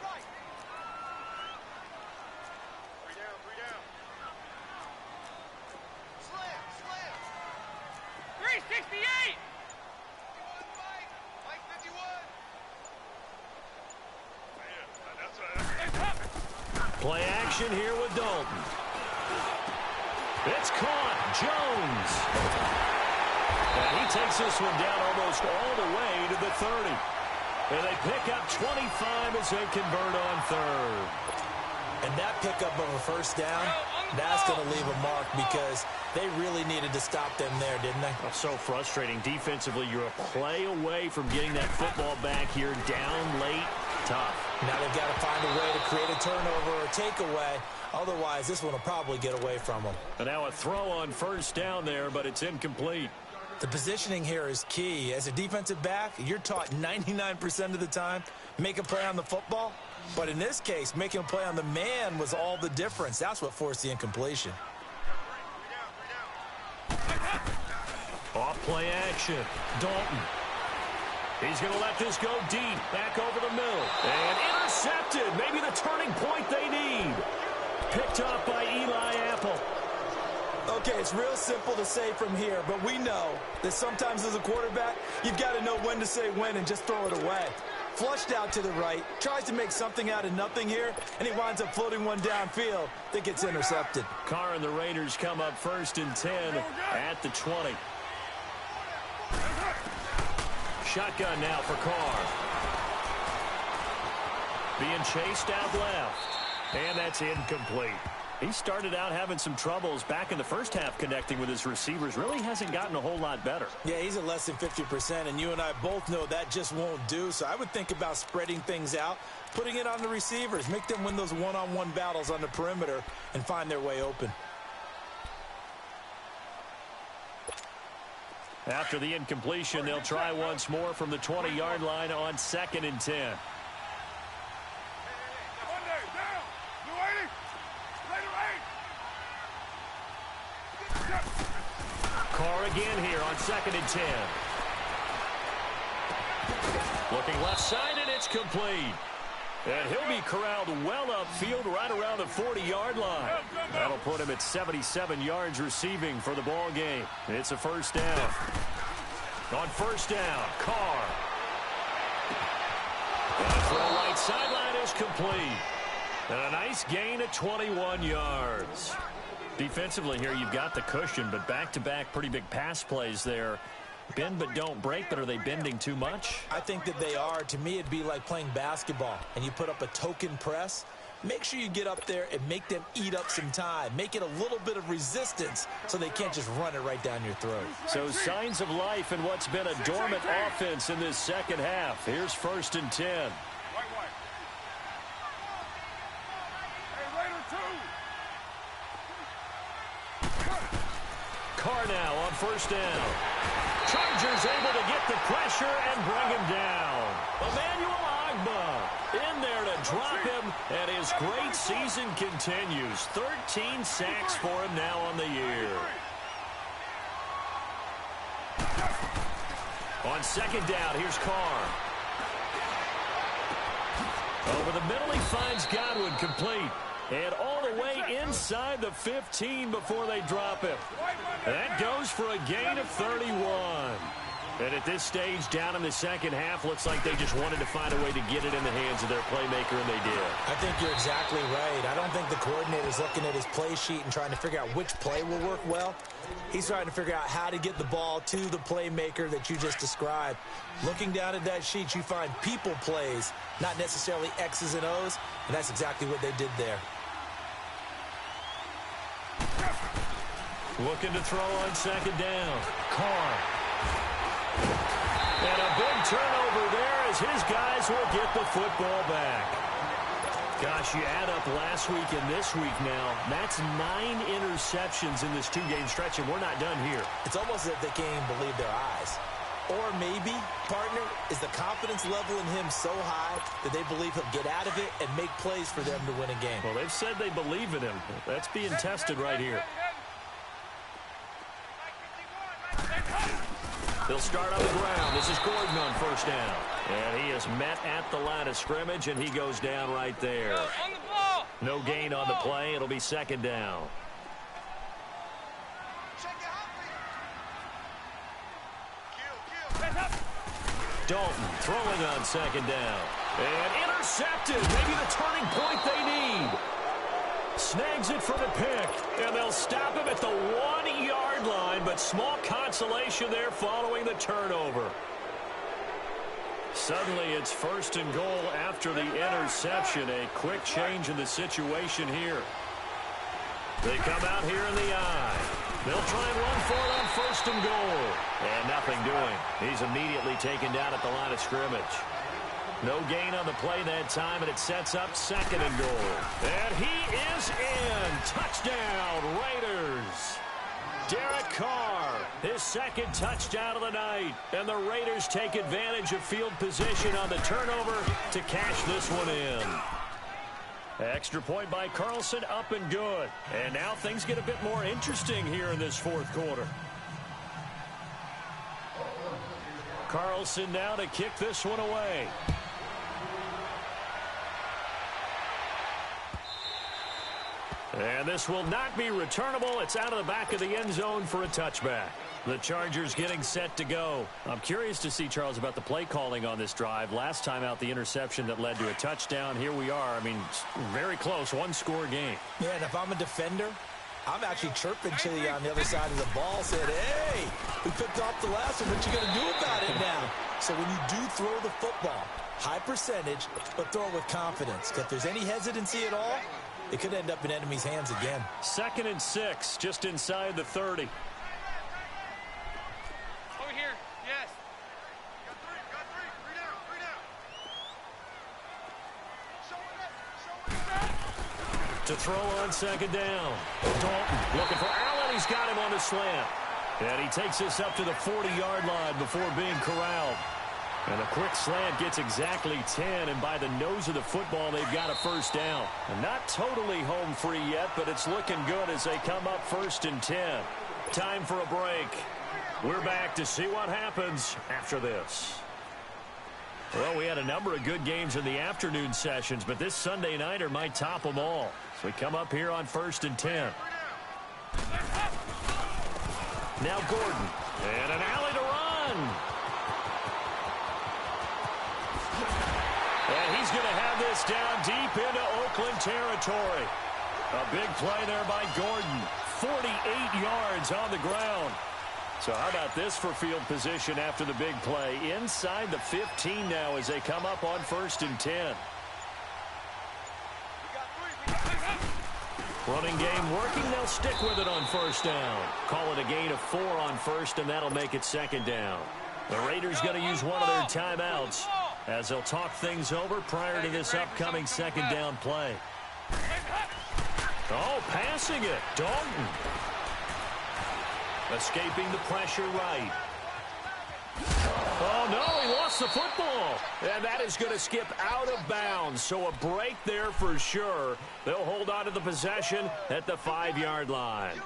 368! Play action here with Dalton. It's caught. Jones. And he takes this one down almost all the way to the 30. And they pick up 25 as they convert on 3rd. And that pickup of a 1st down, that's going to leave a mark because they really needed to stop them there, didn't they? Oh, so frustrating. Defensively, you're a play away from getting that football back here. Down late, tough. Now they've got to find a way to create a turnover or a takeaway. Otherwise, this one will probably get away from them. And now a throw on 1st down there, but it's incomplete. The positioning here is key. As a defensive back, you're taught 99% of the time, make a play on the football. But in this case, making a play on the man was all the difference. That's what forced the incompletion. Off play action. Dalton. He's going to let this go deep. Back over the middle. And intercepted. Maybe the turning point they need. Picked up by Eli Apple. Okay, it's real simple to say from here, but we know that sometimes as a quarterback, you've got to know when to say when and just throw it away. Flushed out to the right, tries to make something out of nothing here, and he winds up floating one downfield that gets intercepted. Carr and the Raiders come up 1st and 10 at the 20. Shotgun now for Carr. Being chased out left. And that's incomplete. He started out having some troubles back in the first half connecting with his receivers. Really hasn't gotten a whole lot better. Yeah, he's at less than 50%, and you and I both know that just won't do. So I would think about spreading things out, putting it on the receivers, make them win those one-on-one battles on the perimeter and find their way open. After the incompletion, they'll try once more from the 20-yard line on 2nd and 10. Carr again here on 2nd and 10. Looking left side, and it's complete. And he'll be corralled well upfield right around the 40-yard line. That'll put him at 77 yards receiving for the ball game. It's a 1st down. On 1st down, Carr. And the throw right sideline is complete. And a nice gain of 21 yards. Defensively here, you've got the cushion, but back-to-back pretty big pass plays there. Bend but don't break, but are they bending too much? I think that they are. To me, it'd be like playing basketball, and you put up a token press. Make sure you get up there and make them eat up some time. Make it a little bit of resistance so they can't just run it right down your throat. So signs of life in what's been a dormant offense in this second half. Here's 1st and 10. Carr now on 1st down. Chargers able to get the pressure and bring him down. Emmanuel in there to drop him, and his great season continues. 13 sacks for him now on the year. On second down, here's Carr. Over the middle, he finds Godwin complete. And all the way inside the 15 before they drop him. That goes for a gain of 31. And at this stage, down in the second half, looks like they just wanted to find a way to get it in the hands of their playmaker, and they did. I think you're exactly right. I don't think the coordinator's looking at his play sheet and trying to figure out which play will work well. He's trying to figure out how to get the ball to the playmaker that you just described. Looking down at that sheet, you find people plays, not necessarily X's and O's, and that's exactly what they did there. Looking to throw on second down. Carr. And a big turnover there as his guys will get the football back. Gosh, you add up last week and this week now, that's 9 interceptions in this two-game stretch, and we're not done here. It's almost as if they can't even believe their eyes. Or maybe, partner, is the confidence level in him so high that they believe he'll get out of it and make plays for them to win a game. Well, they've said they believe in him. That's being tested right here. They'll start on the ground. This is Gordon on first down. And he is met at the line of scrimmage, and he goes down right there. On the ball. No gain on the play. It'll be second down. Dalton throwing on second down. And intercepted. Maybe the turning point they need. Snags it for the pick, and they'll stop him at the 1-yard line, but small consolation there following the turnover. Suddenly it's first and goal after the interception. A quick change in the situation here. They come out here in the eye. They'll try and run for it on first and goal. And nothing doing. He's immediately taken down at the line of scrimmage. No gain on the play that time, and it sets up second and goal. And he is in. Touchdown, Raiders. Derek Carr, his second touchdown of the night. And the Raiders take advantage of field position on the turnover to cash this one in. Extra point by Carlson, up and good. And now things get a bit more interesting here in this fourth quarter. Carlson now to kick this one away. And this will not be returnable. It's out of the back of the end zone for a touchback. The Chargers getting set to go. I'm curious to see, Charles, about the play calling on this drive. Last time out, the interception that led to a touchdown. Here we are. I mean, very close, one-score game. Yeah, and if I'm a defender, I'm actually chirping to you on the other side of the ball, saying, hey, we picked off the last one. What you going to do about it now? So when you do throw the football, high percentage, but throw it with confidence. If there's any hesitancy at all, it could end up in enemy's hands again. 2nd and 6, just inside the 30. Over here, yes. Got three down. To throw on second down. Dalton looking for Allen. He's got him on the slant. And he takes this up to the 40-yard line before being corralled. And a quick slant gets exactly 10, and by the nose of the football, they've got a first down. And not totally home free yet, but it's looking good as they come up 1st and 10. Time for a break. We're back to see what happens after this. Well, we had a number of good games in the afternoon sessions, but this Sunday nighter might top them all. So we come up here on 1st and 10. Now Gordon, and an alley to run. And he's going to have this down deep into Oakland territory. A big play there by Gordon. 48 yards on the ground. So how about this for field position after the big play? Inside the 15 now as they come up on 1st and 10. Running game working. They'll stick with it on first down. Call it a gain of 4 on first, and that'll make it second down. The Raiders going to use one of their timeouts as they'll talk things over prior to this upcoming second down play. Oh, passing it. Dalton. Escaping the pressure right. Oh, no, he lost the football. And that is going to skip out of bounds. So a break there for sure. They'll hold on to the possession at the 5-yard line.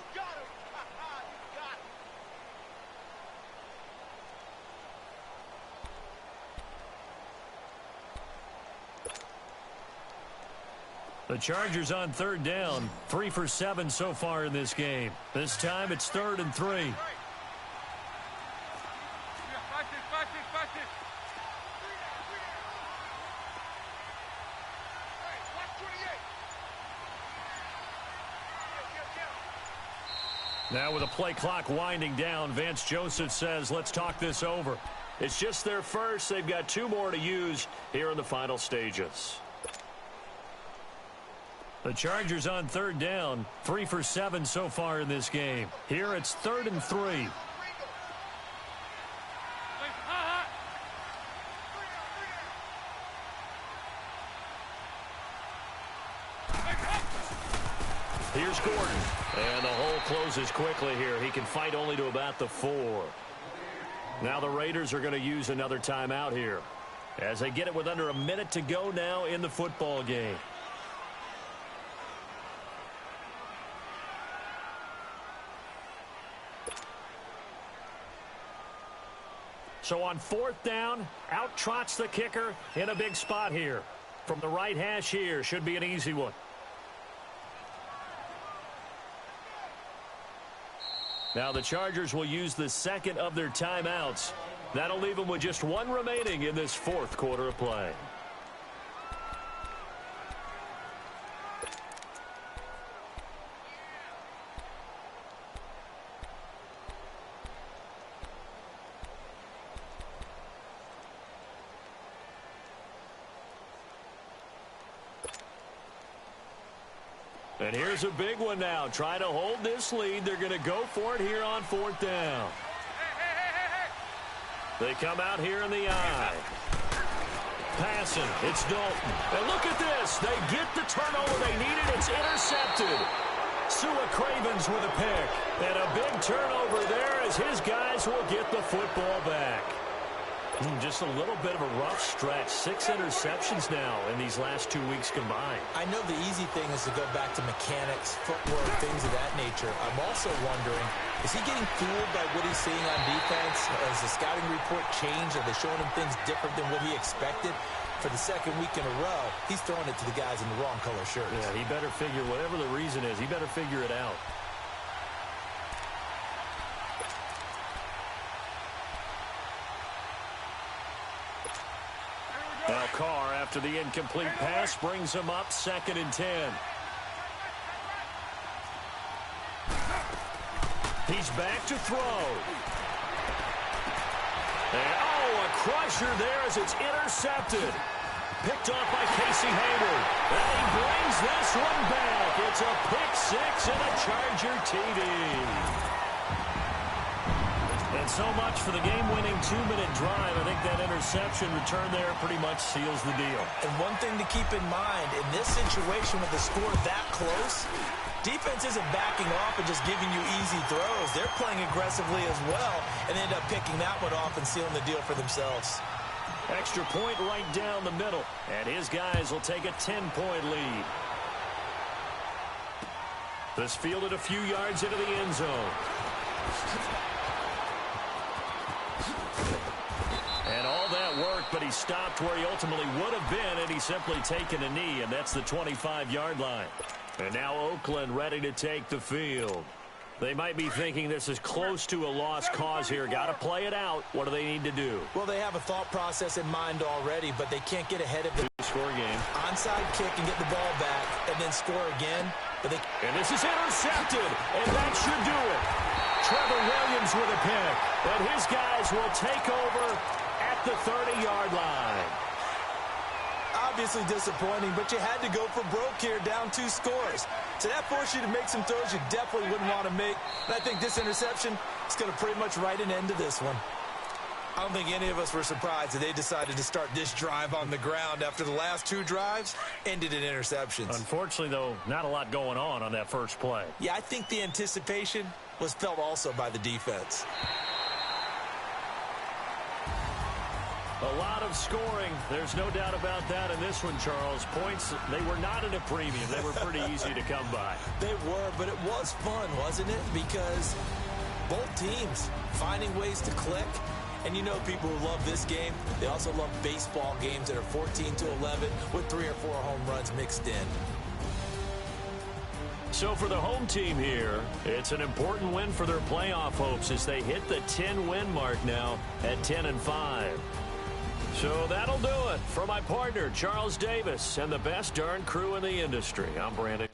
The Chargers on 3rd down, 3 for 7 so far in this game. This time it's 3rd and 3. Now with the play clock winding down, Vance Joseph says, let's talk this over. It's just their first. They've got 2 more to use here in the final stages. The Chargers on 3rd down, 3 for 7 so far in this game. Here it's 3rd and 3. Here's Gordon. And the hole closes quickly here. He can fight only to about the 4. Now the Raiders are going to use another timeout here as they get it with under a minute to go now in the football game. So on 4th down, out trots the kicker in a big spot here. From the right hash here, should be an easy one. Now the Chargers will use the second of their timeouts. That'll leave them with just 1 remaining in this 4th quarter of play. And here's a big one now. Trying to hold this lead. They're going to go for it here on 4th down. They come out here in the eye. Passing. It's Dalton. And look at this. They get the turnover they needed. It's intercepted. Sua Cravens with a pick. And a big turnover there as his guys will get the football back. Just a little bit of a rough stretch. 6 interceptions now in these last 2 weeks combined. I know the easy thing is to go back to mechanics, footwork, things of that nature. I'm also wondering, is he getting fooled by what he's seeing on defense? Has the scouting report changed? Are they showing him things different than what he expected? For the 2nd week in a row, he's throwing it to the guys in the wrong color shirts. Yeah, he better figure, whatever the reason is, he better figure it out. Now Carr, after the incomplete pass, brings him up 2nd and 10. He's back to throw. And, a crusher there as it's intercepted. Picked off by Casey Hayward. And he brings this one back. It's a pick 6 and a Charger TD. And so much for the game-winning 2-minute drive. I think that interception return there pretty much seals the deal. And one thing to keep in mind, in this situation with the score that close, defense isn't backing off and just giving you easy throws. They're playing aggressively as well and end up picking that one off and sealing the deal for themselves. Extra point right down the middle. And his guys will take a 10-point lead. This fielded a few yards into the end zone. And all that work, but he stopped where he ultimately would have been, and he's simply taken a knee, and that's the 25-yard line. And now Oakland ready to take the field. They might be thinking this is close to a lost cause here. Got to play it out. What do they need to do? Well, they have a thought process in mind already, but they can't get ahead of the score game. Onside kick and get the ball back and then score again. But and this is intercepted, and that should do it. Trevor Williams with a pick, and his guys will take over at the 30-yard line. Obviously disappointing, but you had to go for broke here, down 2 scores. So that forced you to make some throws you definitely wouldn't want to make. And I think this interception is going to pretty much write an end to this one. I don't think any of us were surprised that they decided to start this drive on the ground after the last 2 drives ended in interceptions. Unfortunately, though, not a lot going on that first play. Yeah, I think the anticipation was felt also by the defense. A lot of scoring. There's no doubt about that in this one, Charles. Points, they were not at a premium. They were pretty easy to come by. They were, but it was fun, wasn't it? Because both teams finding ways to click. And you know people who love this game, they also love baseball games that are 14-11 with 3 or 4 home runs mixed in. So for the home team here, it's an important win for their playoff hopes as they hit the 10-win mark now at 10-5. So that'll do it. For my partner, Charles Davis, and the best darn crew in the industry, I'm Brandon.